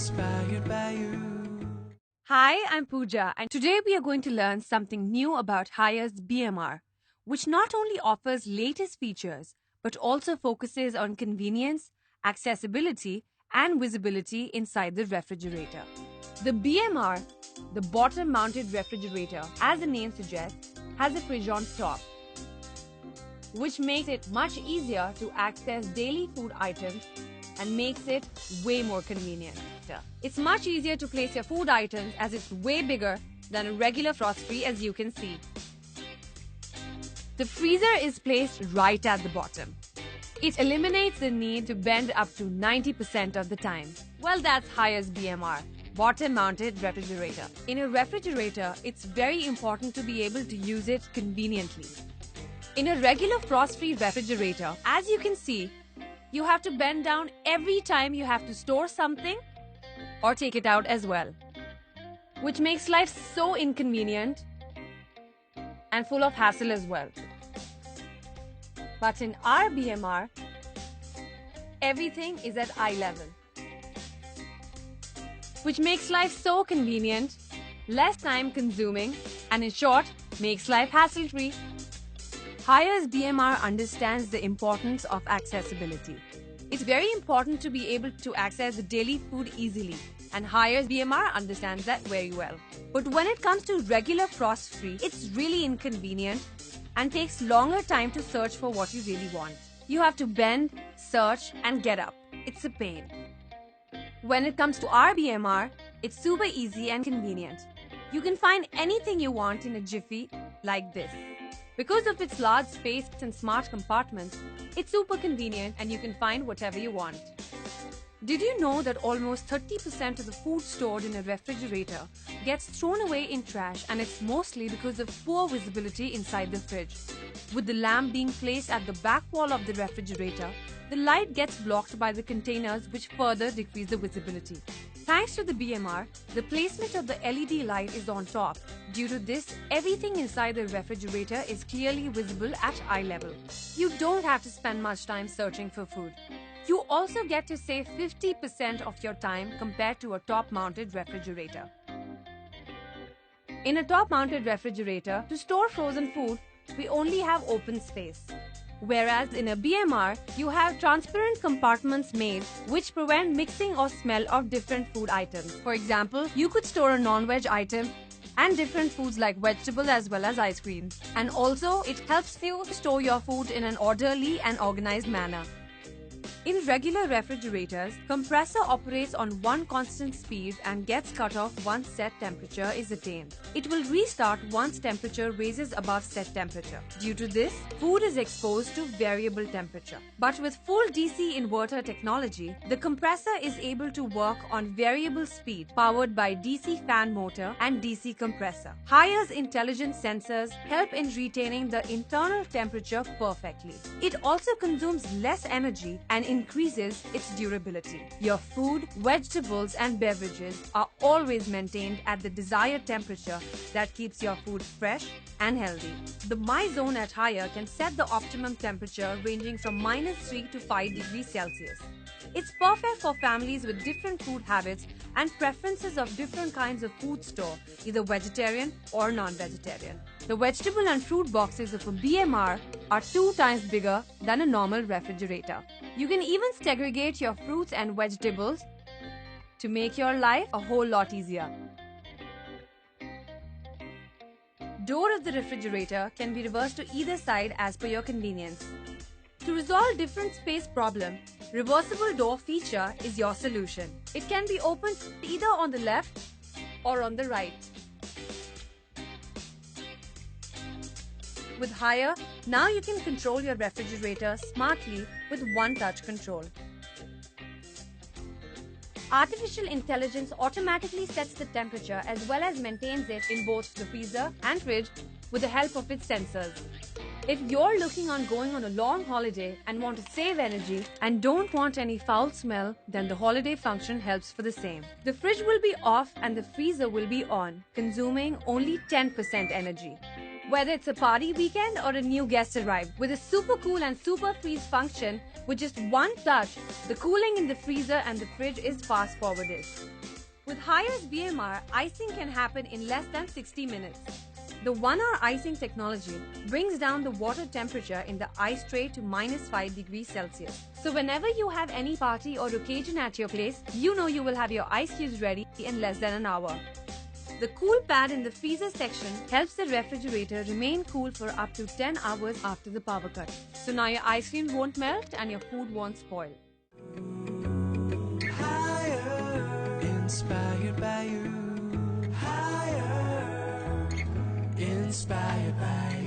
inspired by you. Hi, I'm Pooja, and today we are going to learn something new about Haier's BMR, which not only offers latest features but also focuses on convenience, accessibility, and visibility inside the refrigerator. The BMR, the bottom mounted refrigerator, as the name suggests, has a fridge on top, which makes it much easier to access daily food items and makes it way more convenient. It's much easier to place your food items as it's way bigger than a regular frost-free, as you can see. The freezer is placed right at the bottom. It eliminates the need to bend up to 90% of the time. Well, that's Haier's BMR, bottom-mounted refrigerator. In a refrigerator, it's very important to be able to use it conveniently. In a regular frost-free refrigerator, as you can see, you have to bend down every time you have to store something or take it out as well, which makes life so inconvenient and full of hassle as well. But in our BMR, everything is at eye level, which makes life so convenient, less time consuming, and in short, makes life hassle-free. Haier's BMR understands the importance of accessibility. It's very important to be able to access the daily food easily, and Haier's BMR understands that very well. But when it comes to regular frost-free, it's really inconvenient and takes longer time to search for what you really want. You have to bend, search, and get up. It's a pain. When it comes to our BMR, it's super easy and convenient. You can find anything you want in a jiffy like this. Because of its large space and smart compartments, it's super convenient and you can find whatever you want. Did you know that almost 30% of the food stored in a refrigerator gets thrown away in trash, and it's mostly because of poor visibility inside the fridge? With the lamp being placed at the back wall of the refrigerator, the light gets blocked by the containers, which further decrease the visibility. Thanks to the BMR, the placement of the LED light is on top. Due to this, everything inside the refrigerator is clearly visible at eye level. You don't have to spend much time searching for food. You also get to save 50% of your time compared to a top-mounted refrigerator. In a top-mounted refrigerator, to store frozen food, we only have open space. Whereas in a BMR, you have transparent compartments made which prevent mixing or smell of different food items. For example, you could store a non-veg item and different foods like vegetables as well as ice cream. And also, it helps you store your food in an orderly and organized manner. In regular refrigerators, compressor operates on one constant speed and gets cut off once set temperature is attained. It will restart once temperature raises above set temperature. Due to this, food is exposed to variable temperature. But with full DC inverter technology, the compressor is able to work on variable speed, powered by DC fan motor and DC compressor. Haier's intelligent sensors help in retaining the internal temperature perfectly. It also consumes less energy and increases its durability. Your food, vegetables, and beverages are always maintained at the desired temperature that keeps your food fresh and healthy. The My Zone at Haier can set the optimum temperature ranging from -3 to 5 degrees Celsius. It's perfect for families with different food habits and preferences of different kinds of food store, either vegetarian or non-vegetarian. The vegetable and fruit boxes of a BMR are 2 times bigger than a normal refrigerator. You can even segregate your fruits and vegetables to make your life a whole lot easier. Door of the refrigerator can be reversed to either side as per your convenience. To resolve different space problem, reversible door feature is your solution. It can be opened either on the left or on the right. With Haier, now you can control your refrigerator smartly with one touch control. Artificial intelligence automatically sets the temperature as well as maintains it in both the freezer and fridge with the help of its sensors. If you're looking on going on a long holiday and want to save energy and don't want any foul smell, then the holiday function helps for the same. The fridge will be off and the freezer will be on, consuming only 10% energy. Whether it's a party weekend or a new guest arrived, with a super cool and super freeze function, with just one touch, the cooling in the freezer and the fridge is fast forwarded. With Haier's BMR, icing can happen in less than 60 minutes. The 1-hour icing technology brings down the water temperature in the ice tray to -5 degrees Celsius. So whenever you have any party or occasion at your place, you know you will have your ice cubes ready in less than an hour. The cool pad in the freezer section helps the refrigerator remain cool for up to 10 hours after the power cut. So now your ice cream won't melt and your food won't spoil. Higher, inspired by you. Higher, inspired by you.